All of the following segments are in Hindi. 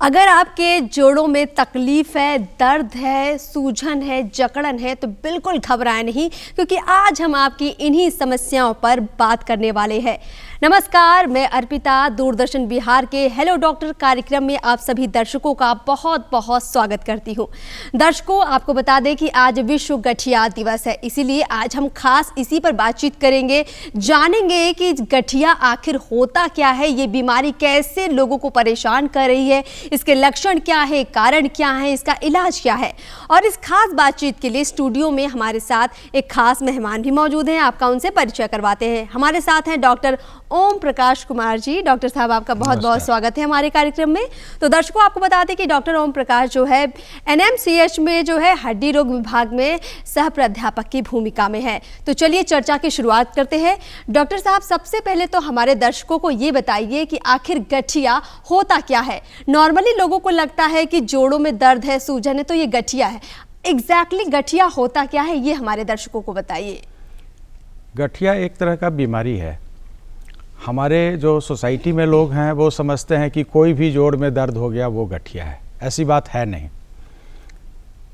अगर आपके जोड़ों में तकलीफ है, दर्द है, सूजन है, जकड़न है तो बिल्कुल घबराएं नहीं, क्योंकि आज हम आपकी इन्हीं समस्याओं पर बात करने वाले हैं। नमस्कार, मैं अर्पिता दूरदर्शन बिहार के हेलो डॉक्टर कार्यक्रम में आप सभी दर्शकों का बहुत बहुत स्वागत करती हूं। दर्शकों, आपको बता दें कि आज विश्व गठिया दिवस है, इसीलिए आज हम खास इसी पर बातचीत करेंगे, जानेंगे कि गठिया आखिर होता क्या है, ये बीमारी कैसे लोगों को परेशान कर रही है, इसके लक्षण क्या है, कारण क्या है, इसका इलाज क्या है। और इस खास बातचीत के लिए स्टूडियो में हमारे साथ एक खास मेहमान भी मौजूद हैं। आपका उनसे परिचय करवाते हैं। हमारे साथ हैं डॉक्टर ओम प्रकाश कुमार जी। डॉक्टर साहब, आपका बहुत बहुत स्वागत है हमारे कार्यक्रम में। तो दर्शकों, आपको बता दें कि डॉक्टर ओम प्रकाश जो है NMCH में जो है हड्डी रोग विभाग में सह प्राध्यापक की भूमिका में है। तो चलिए चर्चा की शुरुआत करते हैं। डॉक्टर साहब, सबसे पहले तो हमारे दर्शकों को ये बताइए कि आखिर गठिया होता क्या है। नॉर्मली लोगों को लगता है कि जोड़ों में दर्द है, सूजन है, तो ये गठिया है। एग्जैक्टली गठिया होता क्या है, ये हमारे दर्शकों को बताइए। गठिया एक तरह का बीमारी है। हमारे जो सोसाइटी में लोग हैं वो समझते हैं कि कोई भी जोड़ में दर्द हो गया वो गठिया है। ऐसी बात है नहीं।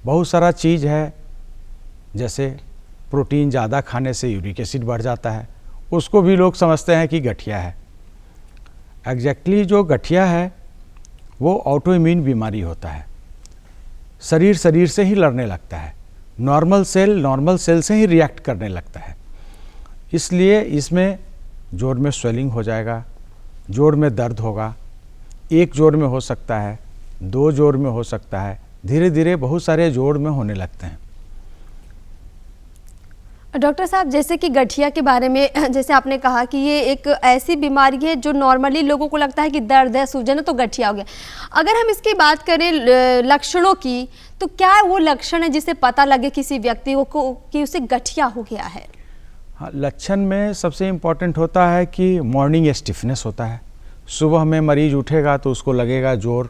बहुत सारा चीज़ है, जैसे प्रोटीन ज़्यादा खाने से यूरिक एसिड बढ़ जाता है, उसको भी लोग समझते हैं कि गठिया है। एग्जैक्टली जो गठिया है वो ऑटो इम्यून बीमारी होता है। शरीर से ही लड़ने लगता है। नॉर्मल सेल से ही रिएक्ट करने लगता है। इसलिए इसमें जोड़ में स्वेलिंग हो जाएगा, जोड़ में दर्द होगा। एक जोड़ में हो सकता है, दो जोड़ में हो सकता है, धीरे धीरे बहुत सारे जोड़ में होने लगते हैं। डॉक्टर साहब, जैसे कि गठिया के बारे में जैसे आपने कहा कि ये एक ऐसी बीमारी है जो नॉर्मली लोगों को लगता है कि दर्द है, सूजन है तो गठिया हो गया। अगर हम इसकी बात करें लक्षणों की, तो क्या वो लक्षण है जिससे पता लगे किसी व्यक्ति को कि उसे गठिया हो गया है? हाँ, लक्षण में सबसे इम्पॉर्टेंट होता है कि मॉर्निंग स्टिफनेस होता है। सुबह में मरीज उठेगा तो उसको लगेगा जोड़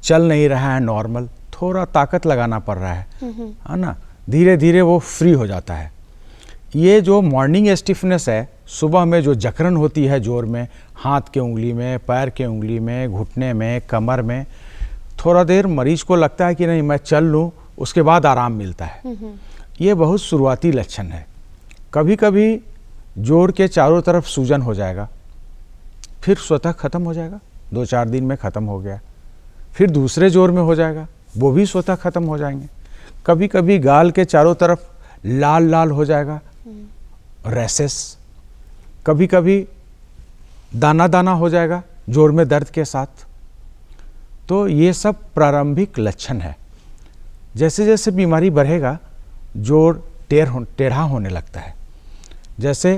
चल नहीं रहा है नॉर्मल, थोड़ा ताकत लगाना पड़ रहा है ना। धीरे धीरे वो फ्री हो जाता है। ये जो मॉर्निंग स्टिफनेस है, सुबह में जो जकड़न होती है जोड़ में, हाथ के उंगली में, पैर के उंगली में, घुटने में, कमर में, थोड़ा देर मरीज को लगता है कि नहीं मैं चल लूँ, उसके बाद आराम मिलता है। ये बहुत शुरुआती लक्षण है। कभी कभी जोड़ के चारों तरफ सूजन हो जाएगा, फिर स्वतः खत्म हो जाएगा, 2-4 दिन में ख़त्म हो गया। फिर दूसरे जोड़ में हो जाएगा, वो भी स्वतः खत्म हो जाएंगे। कभी कभी गाल के चारों तरफ लाल लाल हो जाएगा, रैसेस। कभी कभी दाना दाना हो जाएगा जोड़ में दर्द के साथ। तो ये सब प्रारंभिक लक्षण है। जैसे जैसे बीमारी बढ़ेगा जोड़ टेढ़ा होने लगता है। जैसे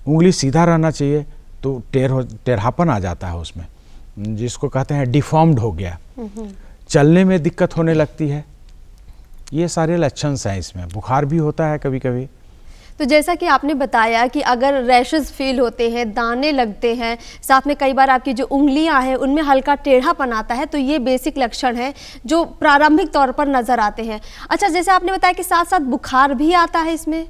उंगली सीधा रहना चाहिए तो टेढ़ापन आ जाता है उसमें, जिसको कहते हैं डिफॉर्म्ड हो गया। चलने में दिक्कत होने लगती है। ये सारे लक्षण हैं इसमें। बुखार भी होता है कभी कभी। तो जैसा कि आपने बताया कि अगर रैशेस फील होते हैं, दाने लगते हैं, साथ में कई बार आपकी जो उंगलियां हैं उनमें हल्का टेढ़ापन आता है, तो ये बेसिक लक्षण है जो प्रारंभिक तौर पर नजर आते हैं। अच्छा, जैसे आपने बताया कि साथ साथ बुखार भी आता है इसमें,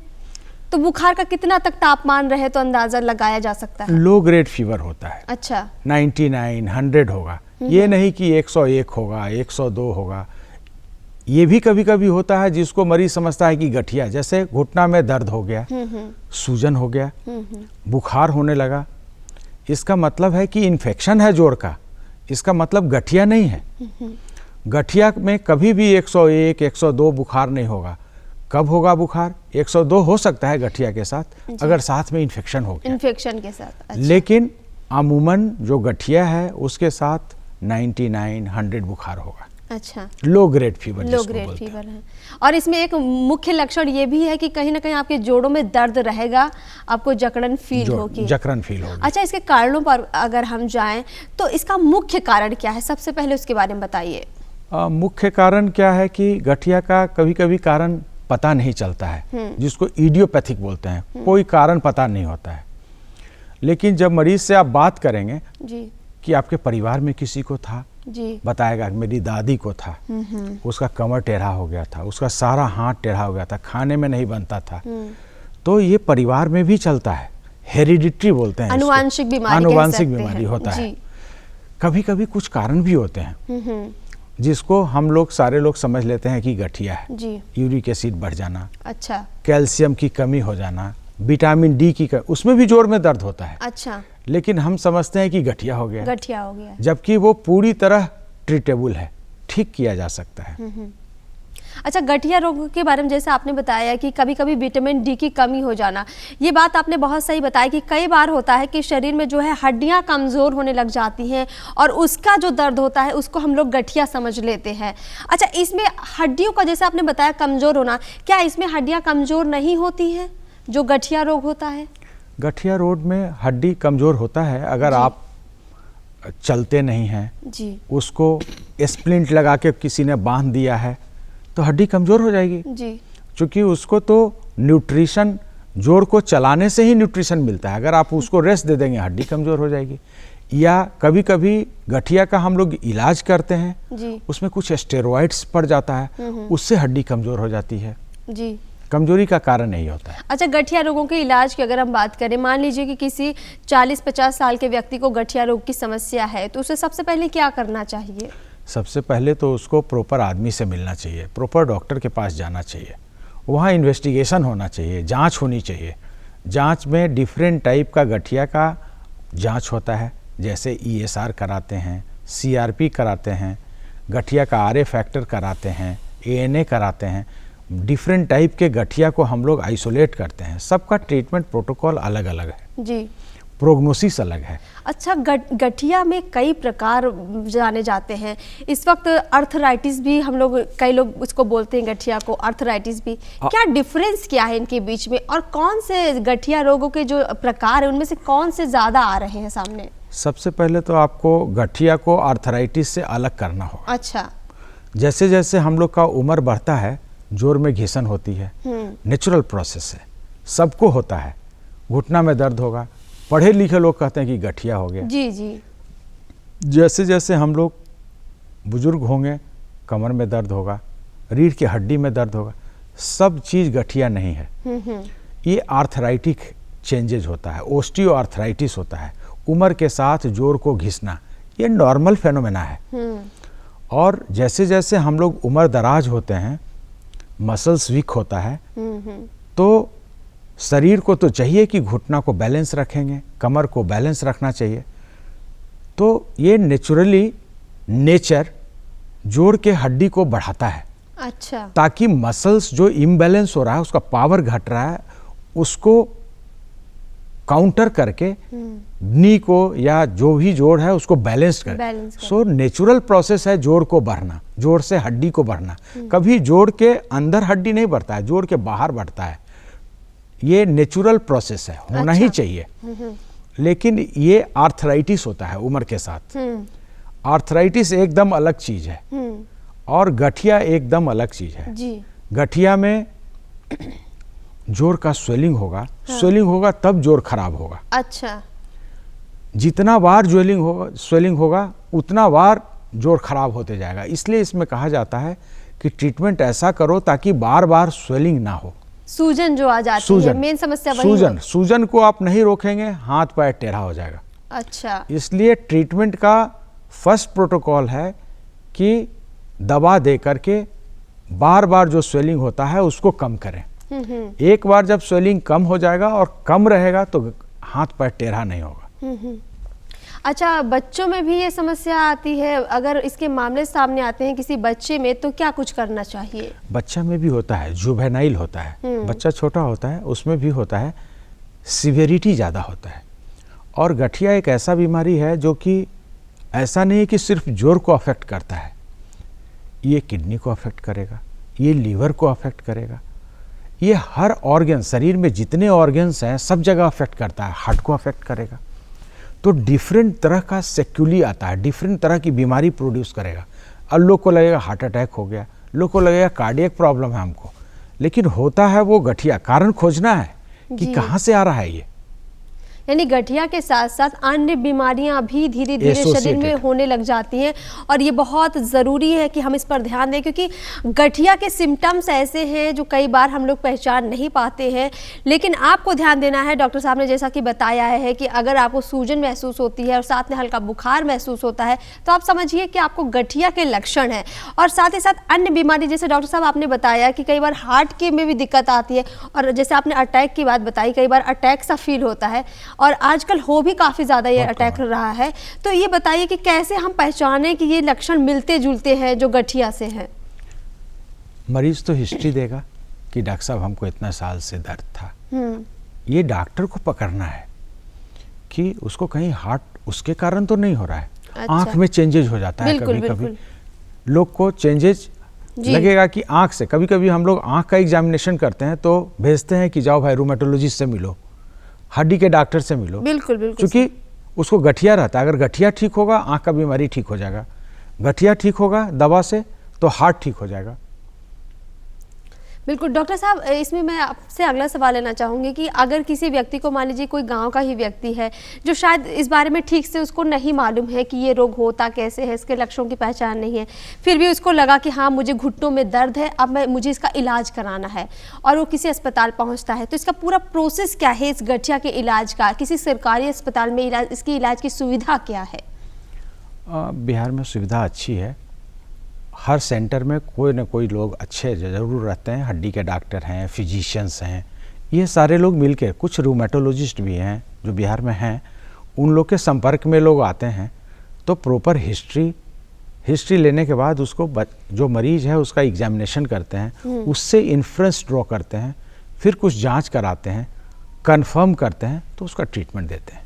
तो बुखार का कितना तक तापमान रहे तो अंदाजा लगाया जा सकता है? लो ग्रेड फीवर होता है। अच्छा, 99, 100 होगा। ये नहीं कि 101 होगा, 102 होगा। ये भी कभी कभी होता है जिसको मरीज समझता है कि गठिया, जैसे घुटना में दर्द हो गया, सूजन हो गया, बुखार होने लगा। इसका मतलब है कि इन्फेक्शन है जोड़ का। इसका मतलब गठिया नहीं है। गठिया में कभी भी 101, 102 बुखार नहीं होगा। कब होगा बुखार? 102 हो सकता है गठिया के साथ, अगर साथ में इन्फेक्शन हो गया, इन्फेक्शन के साथ। अच्छा। लेकिन अमूमन जो गठिया है उसके साथ 99, 100 बुखार होगा। अच्छा, लो ग्रेड फीवर है। और इसमें एक मुख्य लक्षण ये भी है कि कहीं ना कहीं आपके जोड़ों में दर्द रहेगा, आपको जकड़न फील होगी। अच्छा, इसके कारणों पर अगर हम जाएं तो इसका मुख्य कारण क्या है, सबसे पहले उसके बारे में बताइए। मुख्य कारण क्या है कि गठिया का कभी कभी कारण पता नहीं चलता है, जिसको इडियोपैथिक बोलते हैं। कोई कारण पता नहीं होता है। लेकिन जब मरीज से आप बात करेंगे जी कि आपके परिवार में किसी को था जी, बताएगा मेरी दादी को था, उसका कमर टेढ़ा हो गया था, उसका सारा हाथ टेढ़ा हो गया था, खाने में नहीं बनता था। तो ये परिवार में भी चलता है। हेरिडिटरी बोलते हैं, आनुवांशिक बीमारी होता है। कभी कभी कुछ कारण भी होते हैं जिसको हम लोग सारे लोग समझ लेते हैं कि गठिया है जी। यूरिक एसिड बढ़ जाना, अच्छा। कैल्शियम की कमी हो जाना, विटामिन डी की कमी, उसमें भी जोड़ में दर्द होता है। अच्छा। लेकिन हम समझते हैं कि गठिया हो गया, गठिया हो गया, जबकि वो पूरी तरह ट्रीटेबल है, ठीक किया जा सकता है। अच्छा, गठिया रोग के बारे में जैसे आपने बताया कि कभी कभी विटामिन डी की कमी हो जाना, ये बात आपने बहुत सही बताई कि कई बार होता है कि शरीर में जो है हड्डियां कमज़ोर होने लग जाती हैं और उसका जो दर्द होता है उसको हम लोग गठिया समझ लेते हैं। अच्छा, इसमें हड्डियों का जैसे आपने बताया कमज़ोर होना, क्या इसमें हड्डियाँ कमज़ोर नहीं होती हैं जो गठिया रोग होता है? गठिया रोग में हड्डी कमज़ोर होता है अगर आप चलते नहीं हैं जी, उसको स्प्लिंट लगा के किसी ने बांध दिया है तो हड्डी कमज़ोर हो जाएगी जी। क्योंकि उसको तो न्यूट्रिशन, जोड़ को चलाने से ही न्यूट्रिशन मिलता है। अगर आप उसको रेस्ट दे देंगे हड्डी कमज़ोर हो जाएगी। या कभी कभी गठिया का हम लोग इलाज करते हैं जी। उसमें कुछ स्टेरॉइड्स पड़ जाता है, उससे हड्डी कमज़ोर हो जाती है। जी। कमजोरी का कारण नहीं होता है। अच्छा, गठिया रोगों के इलाज की अगर हम बात करें, मान लीजिए कि किसी 40-50 साल के व्यक्ति को गठिया रोग की समस्या है तो उसे सबसे पहले क्या करना चाहिए? सबसे पहले तो उसको प्रॉपर आदमी से मिलना चाहिए, प्रॉपर डॉक्टर के पास जाना चाहिए, वहाँ इन्वेस्टिगेशन होना चाहिए, जांच होनी चाहिए। जांच में डिफरेंट टाइप का गठिया का जांच होता है, जैसे ESR कराते हैं, CRP कराते हैं, गठिया का RA फैक्टर कराते हैं, ANA कराते हैं। डिफरेंट टाइप के गठिया को हम लोग आइसोलेट करते हैं। सबका ट्रीटमेंट प्रोटोकॉल अलग अलग है जी, प्रोग्नोसिस अलग है। अच्छा, गठिया में कई प्रकार जाने जाते हैं। इस वक्त अर्थराइटिस भी हम लोग, कई लोग उसको बोलते हैं गठिया को अर्थराइटिस भी। क्या डिफरेंस क्या है इनके बीच में और कौन से गठिया रोगों के जो प्रकार है उनमें से कौन से ज़्यादा आ रहे हैं सामने? सबसे पहले तो आपको गठिया को अर्थराइटिस से अलग करना होगा। अच्छा। जैसे जैसे हम लोग का उम्र बढ़ता है जोड़ में घिसन होती है, नेचुरल प्रोसेस है, सबको होता है। घुटना में दर्द होगा, पढ़े लिखे लोग कहते हैं कि गठिया हो गया। जी जी। जैसे जैसे हम लोग बुजुर्ग होंगे कमर में दर्द होगा, रीढ़ की हड्डी में दर्द होगा। सब चीज़ गठिया नहीं है, ये आर्थराइटिक चेंजेज होता है, ओस्टियो आर्थराइटिस होता है। उम्र के साथ जोड़ को घिसना ये नॉर्मल फेनोमेना है। और जैसे जैसे हम लोग उम्र दराज होते हैं, मसल्स वीक होता है, तो शरीर को तो चाहिए कि घुटना को बैलेंस रखेंगे, कमर को बैलेंस रखना चाहिए। तो ये नेचुरली नेचर जोड़ के हड्डी को बढ़ाता है। अच्छा। ताकि मसल्स जो इम्बैलेंस हो रहा है, उसका पावर घट रहा है, उसको काउंटर करके नी को या जो भी जोड़ है उसको बैलेंस करे। सो नेचुरल प्रोसेस है जोड़ को बढ़ना, जोड़ से हड्डी को बढ़ना। कभी जोड़ के अंदर हड्डी नहीं बढ़ता है, जोड़ के बाहर बढ़ता है। ये नेचुरल प्रोसेस है, होना ही चाहिए। लेकिन ये आर्थराइटिस होता है उम्र के साथ। आर्थराइटिस एकदम अलग चीज है और गठिया एकदम अलग चीज है। जी। गठिया में जोड़ का स्वेलिंग होगा, स्वेलिंग होगा तब जोड़ खराब होगा। अच्छा। जितना बार स्वेलिंग होगा उतना बार जोड़ खराब होते जाएगा। इसलिए इसमें कहा जाता है कि ट्रीटमेंट ऐसा करो ताकि बार बार स्वेलिंग ना हो। सूजन जो आ जाती है, मेन समस्या वही है। सूजन को आप नहीं रोकेंगे, हाथ पैर टेढ़ा हो जाएगा। अच्छा। इसलिए ट्रीटमेंट का फर्स्ट प्रोटोकॉल है कि दवा दे करके बार बार जो स्वेलिंग होता है उसको कम करें। एक बार जब स्वेलिंग कम हो जाएगा और कम रहेगा तो हाथ पैर टेढ़ा नहीं होगा। अच्छा, बच्चों में भी ये समस्या आती है? अगर इसके मामले सामने आते हैं किसी बच्चे में तो क्या कुछ करना चाहिए? बच्चा में भी होता है, जुवेनाइल होता है, बच्चा छोटा होता है, उसमें भी होता है, सिवियरिटी ज़्यादा होता है। और गठिया एक ऐसा बीमारी है जो कि ऐसा नहीं कि सिर्फ जोड़ को अफेक्ट करता है, ये किडनी को अफेक्ट करेगा, ये लीवर को अफेक्ट करेगा, ये हर ऑर्गन, शरीर में जितने ऑर्गन्स हैं सब जगह अफेक्ट करता है, हार्ट को अफेक्ट करेगा। तो डिफरेंट तरह का सेक्यूली आता है, डिफरेंट तरह की बीमारी प्रोड्यूस करेगा। अब लोग को लगेगा हार्ट अटैक हो गया, लोग को लगेगा कार्डियक प्रॉब्लम है हमको, लेकिन होता है वो गठिया। कारण खोजना है कि कहाँ से आ रहा है ये। यानी गठिया के साथ साथ अन्य बीमारियां भी धीरे धीरे शरीर में होने लग जाती हैं, और ये बहुत ज़रूरी है कि हम इस पर ध्यान दें, क्योंकि गठिया के सिम्टम्स ऐसे हैं जो कई बार हम लोग पहचान नहीं पाते हैं। लेकिन आपको ध्यान देना है, डॉक्टर साहब ने जैसा कि बताया है कि अगर आपको सूजन महसूस होती है और साथ में हल्का बुखार महसूस होता है तो आप समझिए कि आपको गठिया के लक्षण है। और साथ ही साथ अन्य बीमारी, जैसे डॉक्टर साहब आपने बताया कि कई बार हार्ट के में भी दिक्कत आती है, और जैसे आपने अटैक की बात बताई, कई बार अटैक सा फील होता है और आजकल हो भी काफ़ी ज़्यादा ये अटैक रहा है। तो ये बताइए कि कैसे हम पहचानें कि ये लक्षण मिलते जुलते हैं जो गठिया से हैं? मरीज तो हिस्ट्री देगा कि डॉक्टर साहब हमको इतना साल से दर्द था। ये डॉक्टर को पकड़ना है कि उसको कहीं हार्ट उसके कारण तो नहीं हो रहा है। अच्छा। आंख में चेंजेज हो जाता है कभी कभी, लोग को चेंजेज लगेगा कि आंख से, कभी कभी हम लोग आंख का एग्जामिनेशन करते हैं तो भेजते हैं कि जाओ भाई रूमेटोलॉजिस्ट से मिलो, हड्डी के डॉक्टर से मिलो। बिल्कुल बिल्कुल, क्योंकि उसको गठिया रहता है। अगर गठिया ठीक होगा आंख का बीमारी ठीक हो जाएगा, गठिया ठीक होगा दवा से तो हार्ट ठीक हो जाएगा। बिल्कुल डॉक्टर साहब, इसमें मैं आपसे अगला सवाल लेना चाहूँगी कि अगर किसी व्यक्ति को, मान लीजिए कोई गांव का ही व्यक्ति है जो शायद इस बारे में ठीक से उसको नहीं मालूम है कि ये रोग होता कैसे है, इसके लक्षणों की पहचान नहीं है, फिर भी उसको लगा कि हाँ मुझे घुटनों में दर्द है, अब मुझे इसका इलाज कराना है, और वो किसी अस्पताल पहुँचता है, तो इसका पूरा प्रोसेस क्या है इस गठिया के इलाज का? किसी सरकारी अस्पताल में इसकी इलाज की सुविधा क्या है? बिहार में सुविधा अच्छी है। हर सेंटर में कोई ना कोई लोग अच्छे ज़रूर रहते हैं। हड्डी के डॉक्टर हैं, फिजिशियंस हैं, ये सारे लोग मिलकर, कुछ रूमेटोलॉजिस्ट भी हैं जो बिहार में हैं, उन लोग के संपर्क में लोग आते हैं तो प्रॉपर हिस्ट्री लेने के बाद उसको जो मरीज है उसका एग्जामिनेशन करते हैं, उससे इन्फ्रेंस ड्रॉ करते हैं, फिर कुछ जांच कराते हैं, कंफर्म करते हैं तो उसका ट्रीटमेंट देते हैं।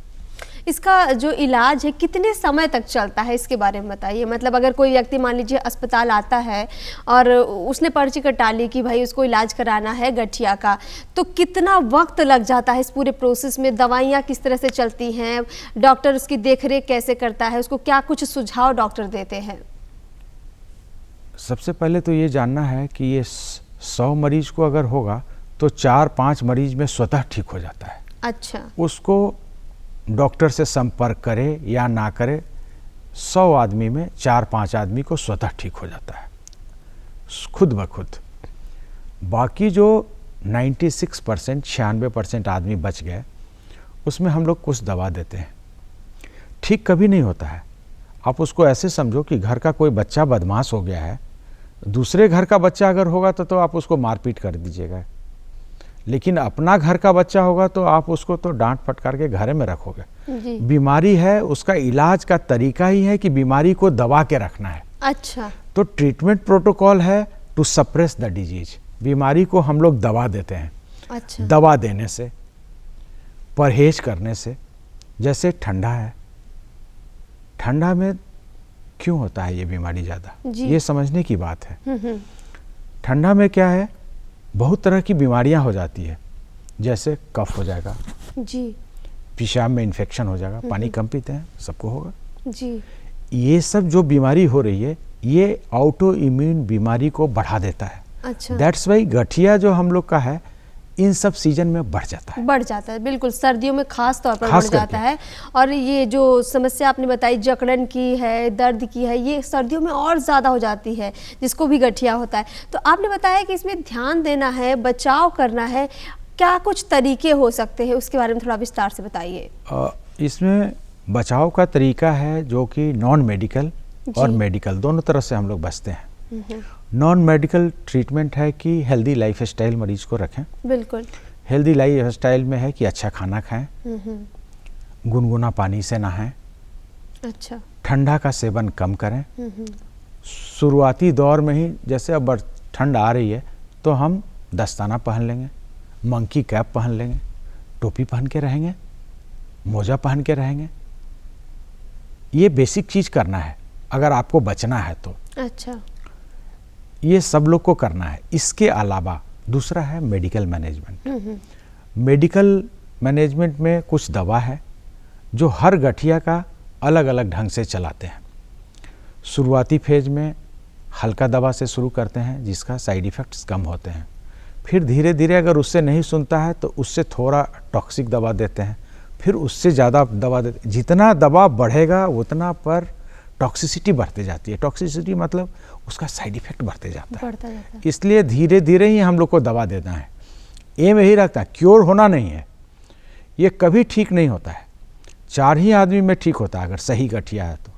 इसका जो इलाज है कितने समय तक चलता है, इसके बारे में बताइए। मतलब अगर कोई व्यक्ति मान लीजिए अस्पताल आता है और उसने पर्ची कटा ली कि भाई उसको इलाज कराना है गठिया का, तो कितना वक्त लग जाता है इस पूरे प्रोसेस में? दवाइयाँ किस तरह से चलती हैं? डॉक्टर उसकी देखरेख कैसे करता है? उसको क्या कुछ सुझाव डॉक्टर देते हैं? सबसे पहले तो ये जानना है कि ये 100 मरीज को अगर होगा तो 4-5 मरीज में स्वतः ठीक हो जाता है। अच्छा। उसको डॉक्टर से संपर्क करे या ना करे, 100 आदमी में 4-5 आदमी को स्वतः ठीक हो जाता है खुद ब खुद। बाकी जो 96%, 96% आदमी बच गए, उसमें हम लोग कुछ दवा देते हैं। ठीक कभी नहीं होता है। आप उसको ऐसे समझो कि घर का कोई बच्चा बदमाश हो गया है, दूसरे घर का बच्चा अगर होगा तो आप उसको मारपीट कर दीजिएगा, लेकिन अपना घर का बच्चा होगा तो आप उसको तो डांट फटकार के घर में रखोगे। बीमारी है, उसका इलाज का तरीका ही है कि बीमारी को दबा के रखना है। अच्छा। तो ट्रीटमेंट प्रोटोकॉल है टू सप्रेस द डिजीज। बीमारी को हम लोग दबा देते हैं। अच्छा। दवा देने से, परहेज करने से। जैसे ठंडा है, ठंडा में क्यों होता है ये बीमारी ज़्यादा, ये समझने की बात है। ठंडा में क्या है, बहुत तरह की बीमारियां हो जाती है, जैसे कफ हो जाएगा जी, पेशाब में इन्फेक्शन हो जाएगा, पानी कम पीते हैं सबको होगा जी। ये सब जो बीमारी हो रही है ये ऑटो इम्यून बीमारी को बढ़ा देता है। अच्छा। दैट्स वाई गठिया जो हम लोग का है इन सब सीजन में बढ़ जाता है। बिल्कुल, सर्दियों में खास तौर पर बढ़ जाता है। और ये जो समस्या आपने बताई जकड़न की है, दर्द की है, ये सर्दियों में और ज़्यादा हो जाती है, जिसको भी गठिया होता है। तो आपने बताया कि इसमें ध्यान देना है, बचाव करना है, क्या कुछ तरीके हो सकते हैं, उसके बारे में थोड़ा विस्तार से बताइए। इसमें बचाव का तरीका है जो कि नॉन मेडिकल और मेडिकल दोनों तरह से हम लोग बचते हैं। नॉन मेडिकल ट्रीटमेंट है कि हेल्दी लाइफ स्टाइल मरीज को रखें। बिल्कुल। हेल्दी लाइफ स्टाइल में है कि अच्छा खाना खाएं, गुनगुना पानी से नहाएं, अच्छा, ठंडा का सेवन कम करें। शुरुआती दौर में ही जैसे अब ठंड आ रही है तो हम दस्ताना पहन लेंगे, मंकी कैप पहन लेंगे, टोपी पहन के रहेंगे, मोजा पहन के रहेंगे। ये बेसिक चीज़ करना है अगर आपको बचना है तो। अच्छा। ये सब लोग को करना है। इसके अलावा दूसरा है मेडिकल मैनेजमेंट। मेडिकल मैनेजमेंट में कुछ दवा है जो हर गठिया का अलग अलग ढंग से चलाते हैं। शुरुआती फेज में हल्का दवा से शुरू करते हैं जिसका साइड इफ़ेक्ट्स कम होते हैं, फिर धीरे धीरे अगर उससे नहीं सुनता है तो उससे थोड़ा टॉक्सिक दवा देते हैं, फिर उससे ज़्यादा दवा देते। जितना दवा बढ़ेगा उतना पर टॉक्सिसिटी बढ़ते जाती है। टॉक्सिसिटी मतलब उसका साइड इफेक्ट बढ़ते जाता है। इसलिए धीरे धीरे ही हम लोग को दवा देना है। एम यही रखता है, क्योर होना नहीं है। ये कभी ठीक नहीं होता है। 4 ही आदमी में ठीक होता है अगर सही गठिया है तो,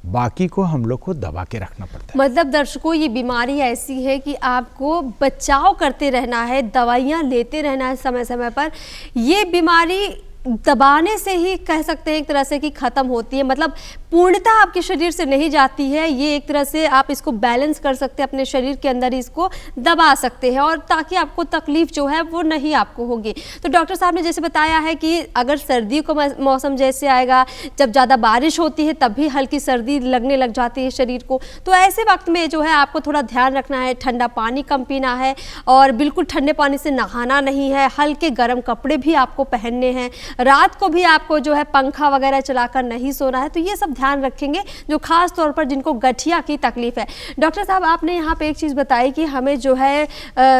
बाकी को हम लोग को दबा के रखना पड़ता है। मतलब दर्शकों, ये बीमारी ऐसी है कि आपको बचाव करते रहना है, दवाइयाँ लेते रहना है समय समय पर। ये बीमारी दबाने से ही कह सकते हैं एक तरह से कि ख़त्म होती है, मतलब पूर्णतः आपके शरीर से नहीं जाती है। ये एक तरह से आप इसको बैलेंस कर सकते हैं, अपने शरीर के अंदर इसको दबा सकते हैं, और ताकि आपको तकलीफ जो है वो नहीं आपको होगी। तो डॉक्टर साहब ने जैसे बताया है कि अगर सर्दी का मौसम जैसे आएगा, जब ज़्यादा बारिश होती है तब भी हल्की सर्दी लगने लग जाती है शरीर को, तो ऐसे वक्त में जो है आपको थोड़ा ध्यान रखना है। ठंडा पानी कम पीना है और बिल्कुल ठंडे पानी से नहाना नहीं है। हल्के गर्म कपड़े भी आपको पहनने हैं। रात को भी आपको जो है पंखा वगैरह चलाकर नहीं सोना है। तो ये सब ध्यान रखेंगे जो खास तौर पर जिनको गठिया की तकलीफ है। डॉक्टर साहब, आपने यहाँ पे एक चीज़ बताई कि हमें जो है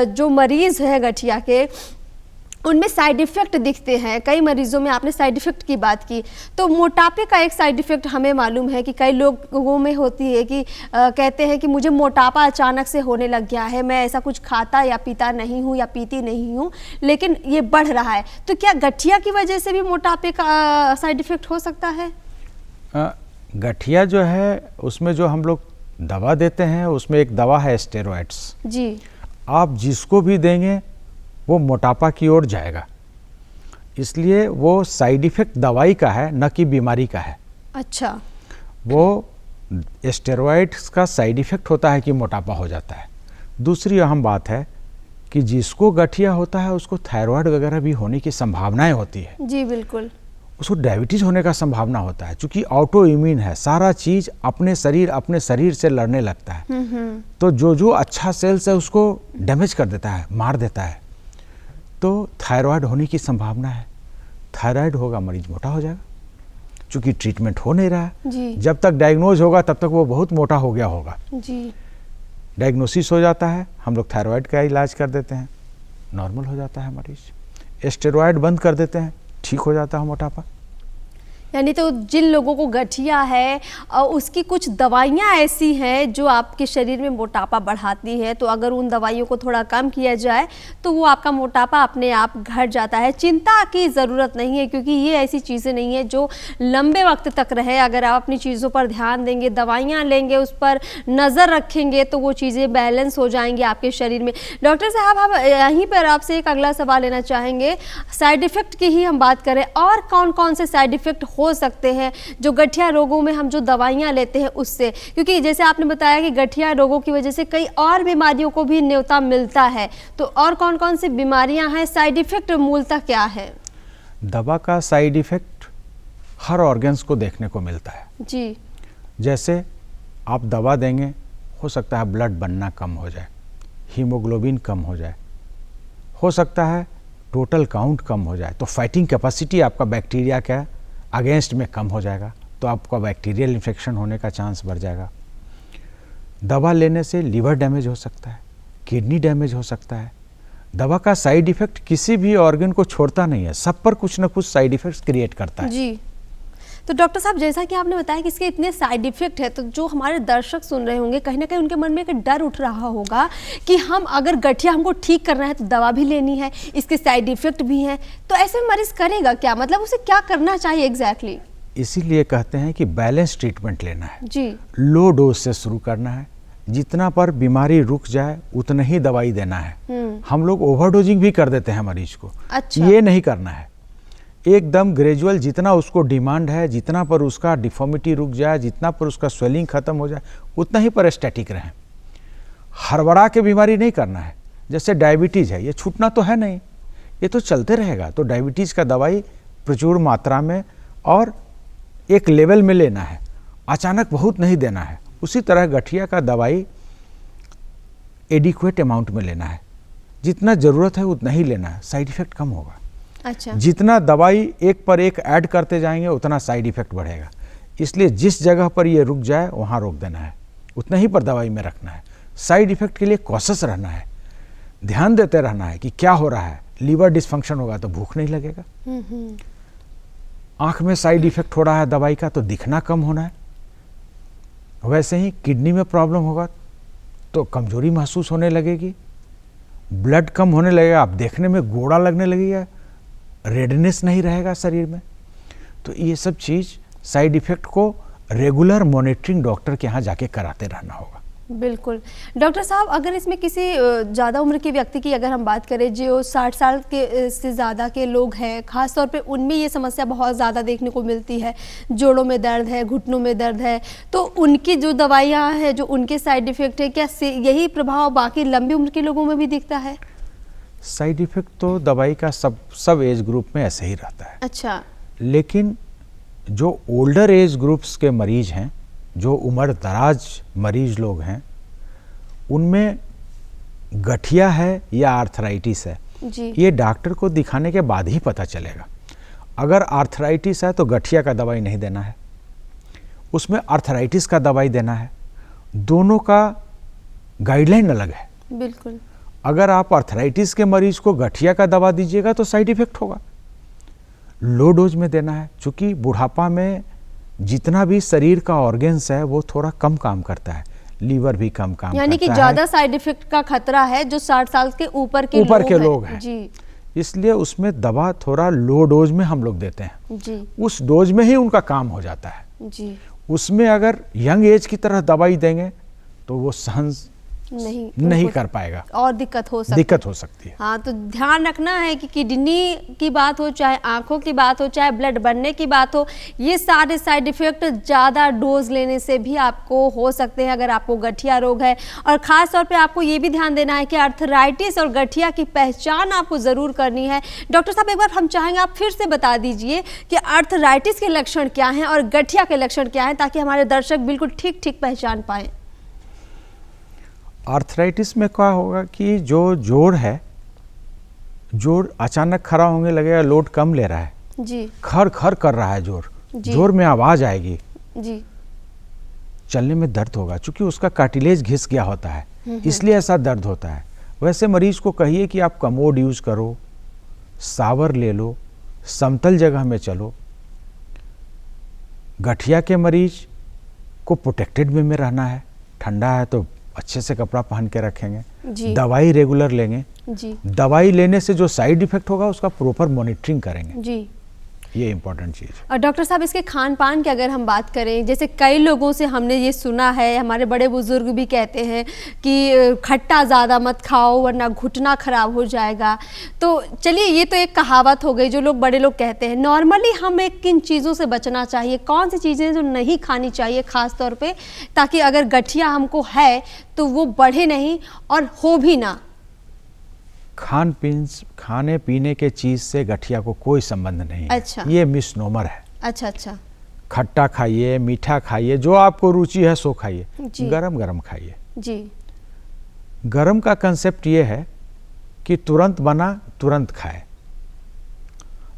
जो मरीज़ है गठिया के, उनमें साइड इफ़ेक्ट दिखते हैं। कई मरीजों में आपने साइड इफ़ेक्ट की बात की, तो मोटापे का एक साइड इफ़ेक्ट हमें मालूम है कि कई लोगों में होती है कि कहते हैं कि मुझे मोटापा अचानक से होने लग गया है, मैं ऐसा कुछ खाता या पीता नहीं हूँ या पीती नहीं हूँ, लेकिन ये बढ़ रहा है। तो क्या गठिया की वजह से भी मोटापे का साइड इफ़ेक्ट हो सकता है? गठिया जो है उसमें जो हम लोग दवा देते हैं उसमें एक दवा है स्टेरॉइड्स जी। आप जिसको भी देंगे वो मोटापा की ओर जाएगा, इसलिए वो साइड इफेक्ट दवाई का है, न कि बीमारी का है। अच्छा। वो स्टेरॉइड्स का साइड इफेक्ट होता है कि मोटापा हो जाता है। दूसरी अहम बात है कि जिसको गठिया होता है उसको थायराइड वगैरह भी होने की संभावनाएं होती है। जी बिल्कुल। उसको डायबिटीज़ होने का संभावना होता है, क्योंकि ऑटो इम्यून है, सारा चीज़ अपने शरीर से लड़ने लगता है। तो जो अच्छा सेल्स है उसको डैमेज कर देता है, मार देता है। तो थायराइड होने की संभावना है। थायराइड होगा मरीज मोटा हो जाएगा, क्योंकि ट्रीटमेंट हो नहीं रहा है। जब तक डायग्नोज होगा तब तक वो बहुत मोटा हो गया होगा। जी। डायग्नोसिस हो जाता है, हम लोग थायराइड का इलाज कर देते हैं, नॉर्मल हो जाता है मरीज। स्टेरॉइड बंद कर देते हैं, ठीक हो जाता है मोटापा। यानी तो जिन लोगों को गठिया है उसकी कुछ दवाइयाँ ऐसी हैं जो आपके शरीर में मोटापा बढ़ाती है, तो अगर उन दवाइयों को थोड़ा कम किया जाए तो वो आपका मोटापा अपने आप घट जाता है। चिंता की ज़रूरत नहीं है, क्योंकि ये ऐसी चीज़ें नहीं है जो लंबे वक्त तक रहे। अगर आप अपनी चीज़ों पर ध्यान देंगे, दवाइयाँ लेंगे, उस पर नज़र रखेंगे, तो वो चीज़ें बैलेंस हो जाएंगी आपके शरीर में। डॉक्टर साहब, हम यहीं पर आपसे एक अगला सवाल लेना चाहेंगे। साइड इफ़ेक्ट की ही हम बात करें, और कौन कौन से साइड इफ़ेक्ट हो सकते हैं जो गठिया रोगों में हम जो दवाइयां लेते हैं उससे? क्योंकि जैसे आपने बताया कि गठिया रोगों की वजह से कई और बीमारियों को भी न्योता मिलता है, तो और कौन कौन सी बीमारियां हैं? साइड इफेक्ट मूलतः क्या है? दवा का साइड इफेक्ट हर ऑर्गन्स को देखने को मिलता है। जी। जैसे आप दवा देंगे, हो सकता है ब्लड बनना कम हो जाए, हीमोग्लोबिन कम हो जाए, हो सकता है टोटल काउंट कम हो जाए, तो फाइटिंग कैपेसिटी आपका बैक्टीरिया का अगेंस्ट में कम हो जाएगा, तो आपका बैक्टीरियल इन्फेक्शन होने का चांस बढ़ जाएगा। दवा लेने से लीवर डैमेज हो सकता है, किडनी डैमेज हो सकता है। दवा का साइड इफेक्ट किसी भी ऑर्गन को छोड़ता नहीं है, सब पर कुछ ना कुछ साइड इफेक्ट्स क्रिएट करता है। जी। तो डॉक्टर साहब, जैसा कि आपने बताया कि इसके इतने साइड इफेक्ट है, तो जो हमारे दर्शक सुन रहे होंगे, कहीं ना कहीं उनके मन में एक डर उठ रहा होगा कि हम अगर गठिया हमको ठीक करना है तो दवा भी लेनी है, इसके साइड इफेक्ट भी हैं, तो ऐसे में मरीज करेगा क्या? मतलब उसे क्या करना चाहिए एग्जैक्टली? इसीलिए कहते हैं कि बैलेंस ट्रीटमेंट लेना है। जी। लो डोज से शुरू करना है, जितना पर बीमारी रुक जाए उतना ही दवाई देना है। हम लोग ओवरडोजिंग भी कर देते हैं मरीज को। अच्छा। ये नहीं करना है, एकदम ग्रेजुअल, जितना उसको डिमांड है, जितना पर उसका डिफॉर्मिटी रुक जाए, जितना पर उसका स्वेलिंग खत्म हो जाए, उतना ही पर स्टैटिक रहें। हड़बड़ा के बीमारी नहीं करना है। जैसे डायबिटीज़ है, ये छूटना तो है नहीं, ये तो चलते रहेगा। तो डायबिटीज़ का दवाई प्रचुर मात्रा में और एक लेवल में लेना है, अचानक बहुत नहीं देना है। उसी तरह गठिया का दवाई एडिक्वेट अमाउंट में लेना है, जितना ज़रूरत है उतना ही लेना है, साइड इफेक्ट कम होगा। अच्छा। जितना दवाई एक पर एक ऐड करते जाएंगे उतना साइड इफेक्ट बढ़ेगा, इसलिए जिस जगह पर ये रुक जाए वहाँ रोक देना है, उतना ही पर दवाई में रखना है। साइड इफेक्ट के लिए कॉशियस रहना है, ध्यान देते रहना है कि क्या हो रहा है। लीवर डिसफंक्शन होगा तो भूख नहीं लगेगा, आँख में साइड इफेक्ट हो रहा है दवाई का तो दिखना कम होना है। वैसे ही किडनी में प्रॉब्लम होगा तो कमजोरी महसूस होने लगेगी, ब्लड कम होने लगेगा, आप देखने में गोरा लगने लगेगा, रेडनेस नहीं रहेगा शरीर में। तो ये सब चीज़ साइड इफेक्ट को रेगुलर मॉनिटरिंग डॉक्टर के यहाँ जाके कराते रहना होगा। बिल्कुल। डॉक्टर साहब, अगर इसमें किसी ज़्यादा उम्र के व्यक्ति की अगर हम बात करें, जो 60 साल के से ज़्यादा के लोग हैं, ख़ास तौर पे उनमें ये समस्या बहुत ज़्यादा देखने को मिलती है, जोड़ों में दर्द है, घुटनों में दर्द है, तो उनकी जो दवाइयाँ हैं, जो उनके साइड इफ़ेक्ट है, क्या यही प्रभाव बाकी लंबी उम्र के लोगों में भी दिखता है? साइड इफेक्ट तो दवाई का सब एज ग्रुप में ऐसे ही रहता है। अच्छा। लेकिन जो ओल्डर एज ग्रुप्स के मरीज हैं, जो उम्र दराज मरीज लोग हैं, उनमें गठिया है या आर्थराइटिस है, जी। ये डॉक्टर को दिखाने के बाद ही पता चलेगा। अगर आर्थराइटिस है तो गठिया का दवाई नहीं देना है, उसमें आर्थराइटिस का दवाई देना है। दोनों का गाइडलाइन अलग है। बिल्कुल। अगर आप आर्थराइटिस के मरीज को गठिया का दवा दीजिएगा तो साइड इफेक्ट होगा, लो डोज में देना है। क्योंकि बुढ़ापा में जितना भी शरीर का ऑर्गेन्स है वो थोड़ा कम काम करता है, लीवर भी कम काम करता है, यानी कि ज़्यादा साइड इफेक्ट का खतरा है जो 60 साल के ऊपर के लोग हैं। जी। इसलिए उसमें दवा थोड़ा लो डोज में हम लोग देते हैं। जी। उस डोज में ही उनका काम हो जाता है। जी। उसमें अगर यंग एज की तरह दवाई देंगे तो वो सहन नहीं कर पाएगा और दिक्कत हो सकती है। हाँ, तो ध्यान रखना है कि किडनी की बात हो, चाहे आंखों की बात हो, चाहे ब्लड बनने की बात हो, ये सारे साइड इफेक्ट ज़्यादा डोज लेने से भी आपको हो सकते हैं अगर आपको गठिया रोग है। और ख़ास तौर पे आपको ये भी ध्यान देना है कि आर्थराइटिस और गठिया की पहचान आपको ज़रूर करनी है। डॉक्टर साहब, एक बार हम चाहेंगे आप फिर से बता दीजिए कि आर्थराइटिस के लक्षण क्या हैं और गठिया के लक्षण क्या हैं, ताकि हमारे दर्शक बिल्कुल ठीक पहचान पाएँ। आर्थराइटिस में क्या होगा कि जो जोड़ है, जोड़ अचानक खड़ा होने लगेगा, लोड कम ले रहा है, जी, खर खर कर रहा है जोड़, जोड़ में आवाज आएगी, जी, चलने में दर्द होगा, क्योंकि उसका कार्टिलेज घिस गया होता है, इसलिए ऐसा दर्द होता है। वैसे मरीज को कहिए कि आप कमोड यूज करो, सावर ले लो, समतल जगह में चलो। गठिया के मरीज को प्रोटेक्टेड वे में रहना है, ठंडा है तो अच्छे से कपड़ा पहन के रखेंगे, दवाई रेगुलर लेंगे, जी। दवाई लेने से जो साइड इफेक्ट होगा उसका प्रॉपर मॉनिटरिंग करेंगे, जी। ये इंपॉर्टेंट चीज़। और डॉक्टर साहब, इसके खान पान की अगर हम बात करें, जैसे कई लोगों से हमने ये सुना है, हमारे बड़े बुजुर्ग भी कहते हैं कि खट्टा ज़्यादा मत खाओ वरना घुटना खराब हो जाएगा। तो चलिए, ये तो एक कहावत हो गई जो लोग बड़े लोग कहते हैं। नॉर्मली हमें किन चीज़ों से बचना चाहिए, कौन सी चीज़ें जो नहीं खानी चाहिए खास तौर पे, ताकि अगर गठिया हमको है तो वो बढ़े नहीं और हो भी ना? खाने पीने के चीज से गठिया को कोई संबंध नहीं है। अच्छा। ये मिसनोमर है। अच्छा। खट्टा खाइए, मीठा खाइए, जो आपको रुचि है सो खाइए, गरम गरम खाइए। जी। गरम का कंसेप्ट ये है कि तुरंत बना तुरंत खाए।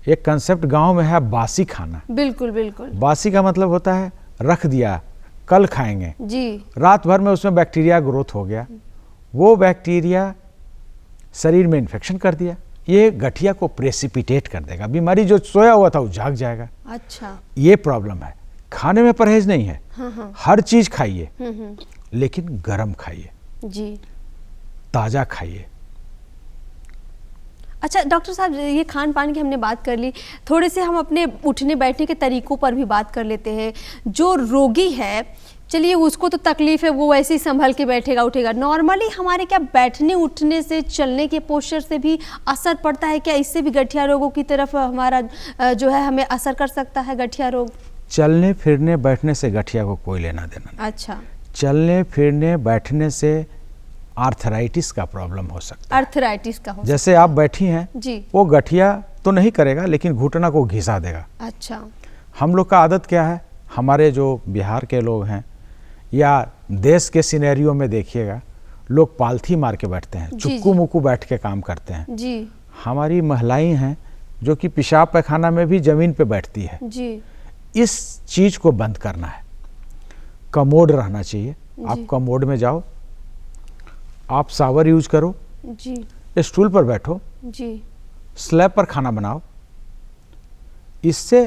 एक कंसेप्ट गांव में है बासी खाना। बिल्कुल बिल्कुल। बासी का मतलब होता है रख दिया, कल खाएंगे, जी। रात भर में उसमें बैक्टीरिया ग्रोथ हो गया, वो बैक्टीरिया शरीर में इन्फेक्शन कर दिया, ये गठिया को प्रेसिपिटेट कर देगा, बीमारी जो सोया हुआ था वो जाग जाएगा। अच्छा। ये प्रॉब्लम है। खाने में परहेज नहीं है। हाँ। हर चीज खाइए, लेकिन गरम खाइए, जी, ताजा खाइए। अच्छा डॉक्टर साहब, ये खान पान की हमने बात कर ली, थोड़े से हम अपने उठने बैठने के तरीकों पर भी बात कर लेते हैं। जो रोगी है, चलिए उसको तो तकलीफ है, वो वैसे ही संभल के बैठेगा उठेगा। नॉर्मली हमारे क्या बैठने उठने से, चलने के पोस्चर से भी असर पड़ता है क्या? इससे भी गठिया रोगों की तरफ हमारा जो है हमें असर कर सकता है गठिया रोग? चलने फिरने बैठने से गठिया को कोई लेना देना नहीं। अच्छा। चलने फिरने बैठने से आर्थराइटिस का प्रॉब्लम हो सकता है। आर्थराइटिस का हो जैसे आप बैठी हैं जी, वो गठिया तो नहीं करेगा लेकिन घुटना को घिसा देगा। अच्छा। हम लोग का आदत क्या है, हमारे जो बिहार के लोग हैं या देश के सिनेरियो में देखिएगा, लोग पालथी मार के बैठते हैं, चुक्कू मुक्कू बैठ के काम करते हैं जी। हमारी महिलाएं हैं जो कि पेशाब पैखाना में भी जमीन पे बैठती है जी। इस चीज को बंद करना है। कमोड रहना चाहिए। आप कमोड में जाओ, आप सावर यूज करो जी, स्टूल पर बैठो जी, स्लैब पर खाना बनाओ। इससे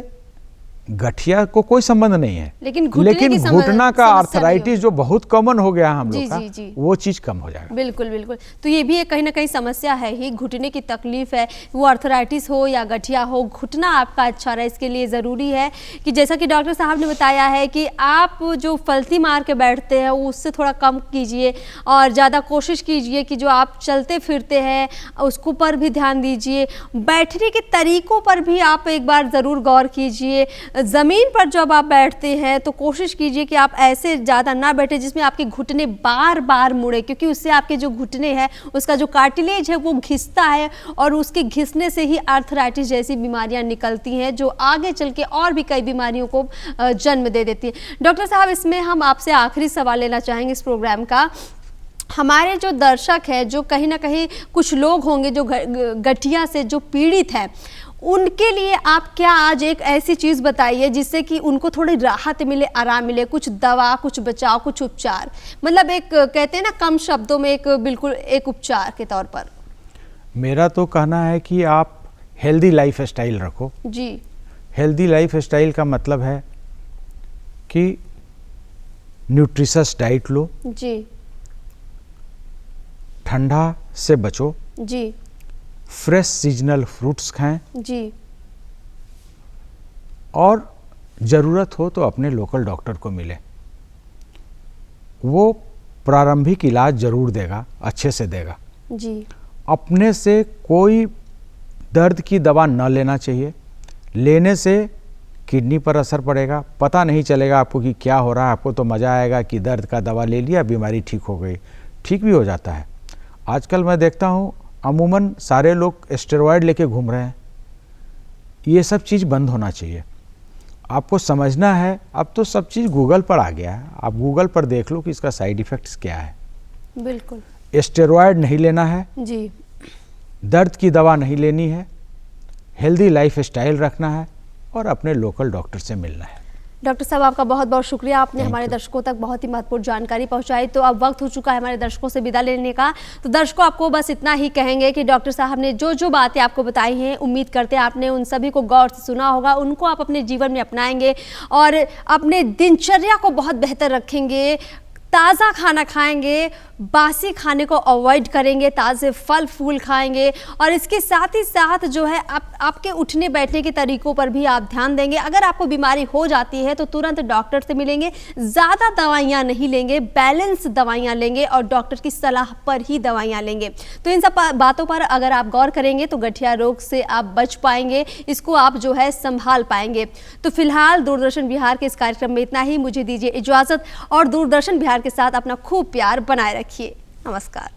गठिया को कोई संबंध नहीं है, लेकिन घुटने की घुटना का समस्या भी आर्थराइटिस जो बहुत कॉमन हो गया हम जी, लोग का, जी, जी। वो चीज कम हो जाएगा। बिल्कुल बिल्कुल। तो ये भी एक कहीं ना कहीं समस्या है ही, घुटने की तकलीफ है, वो आर्थराइटिस हो या गठिया हो, घुटना आपका अच्छा रहे इसके लिए ज़रूरी है कि जैसा कि डॉक्टर साहब ने बताया है कि आप जो फलती मार के बैठते हैं उससे थोड़ा कम कीजिए और ज़्यादा कोशिश कीजिए कि जो आप चलते फिरते हैं उसको पर भी ध्यान दीजिए। बैठने के तरीकों पर भी आप एक बार ज़रूर गौर कीजिए। ज़मीन पर जब आप बैठते हैं तो कोशिश कीजिए कि आप ऐसे ज़्यादा ना बैठे जिसमें आपके घुटने बार बार मुड़े, क्योंकि उससे आपके जो घुटने हैं उसका जो कार्टिलेज है वो घिसता है और उसके घिसने से ही आर्थराइटिस जैसी बीमारियां निकलती हैं जो आगे चल के और भी कई बीमारियों को जन्म दे देती हैं। डॉक्टर साहब, इसमें हम आपसे आखिरी सवाल लेना चाहेंगे इस प्रोग्राम का। हमारे जो दर्शक है, जो कहीं ना कहीं कुछ लोग होंगे जो गठिया से जो पीड़ित हैं, उनके लिए आप क्या आज एक ऐसी चीज़ बताइए जिससे कि उनको थोड़ी राहत मिले, आराम मिले, कुछ दवा, कुछ बचाव, कुछ उपचार, मतलब एक कहते हैं ना कम शब्दों में एक बिल्कुल एक उपचार के तौर पर। मेरा तो कहना है कि आप हेल्दी लाइफ स्टाइल रखो जी। हेल्दी लाइफ स्टाइल का मतलब है कि न्यूट्रिशस डाइट लो, जी ठंडा से बचो, जी फ्रेश सीजनल फ्रूट्स खाएं जी, और ज़रूरत हो तो अपने लोकल डॉक्टर को मिले। वो प्रारंभिक इलाज ज़रूर देगा, अच्छे से देगा। जी। अपने से कोई दर्द की दवा न लेना चाहिए, लेने से किडनी पर असर पड़ेगा, पता नहीं चलेगा आपको कि क्या हो रहा है। आपको तो मज़ा आएगा कि दर्द का दवा ले लिया, बीमारी ठीक हो गई, ठीक भी हो जाता है। आजकल मैं देखता हूँ अमूमन सारे लोग स्टेरॉयड लेके घूम रहे हैं। ये सब चीज़ बंद होना चाहिए। आपको समझना है, अब तो सब चीज़ गूगल पर आ गया है, आप गूगल पर देख लो कि इसका साइड इफ़ेक्ट्स क्या है। बिल्कुल। स्टेरॉयड नहीं लेना है जी। दर्द की दवा नहीं लेनी है, हेल्दी लाइफ स्टाइल रखना है और अपने लोकल डॉक्टर से मिलना है। डॉक्टर साहब, आपका बहुत बहुत शुक्रिया, आपने हमारे दर्शकों तक बहुत ही महत्वपूर्ण जानकारी पहुंचाई। तो अब वक्त हो चुका है हमारे दर्शकों से विदा लेने का। तो दर्शकों, आपको बस इतना ही कहेंगे कि डॉक्टर साहब ने जो जो बातें आपको बताई हैं, उम्मीद करते हैं आपने उन सभी को गौर से सुना होगा, उनको आप अपने जीवन में अपनाएंगे और अपने दिनचर्या को बहुत बेहतर रखेंगे, ताज़ा खाना खाएंगे, बासी खाने को अवॉइड करेंगे, ताज़े फल फूल खाएंगे और इसके साथ ही साथ जो है आपके उठने बैठने के तरीकों पर भी आप ध्यान देंगे। अगर आपको बीमारी हो जाती है तो तुरंत डॉक्टर से मिलेंगे, ज़्यादा दवाइयाँ नहीं लेंगे, बैलेंस दवाइयाँ लेंगे और डॉक्टर की सलाह पर ही दवाइयाँ लेंगे। तो इन सब बातों पर अगर आप गौर करेंगे तो गठिया रोग से आप बच पाएंगे, इसको आप जो है संभाल पाएंगे। तो फिलहाल दूरदर्शन बिहार के इस कार्यक्रम में इतना ही। मुझे दीजिए इजाज़त और दूरदर्शन बिहार के साथ अपना खूब प्यार बनाए रखिए। नमस्कार।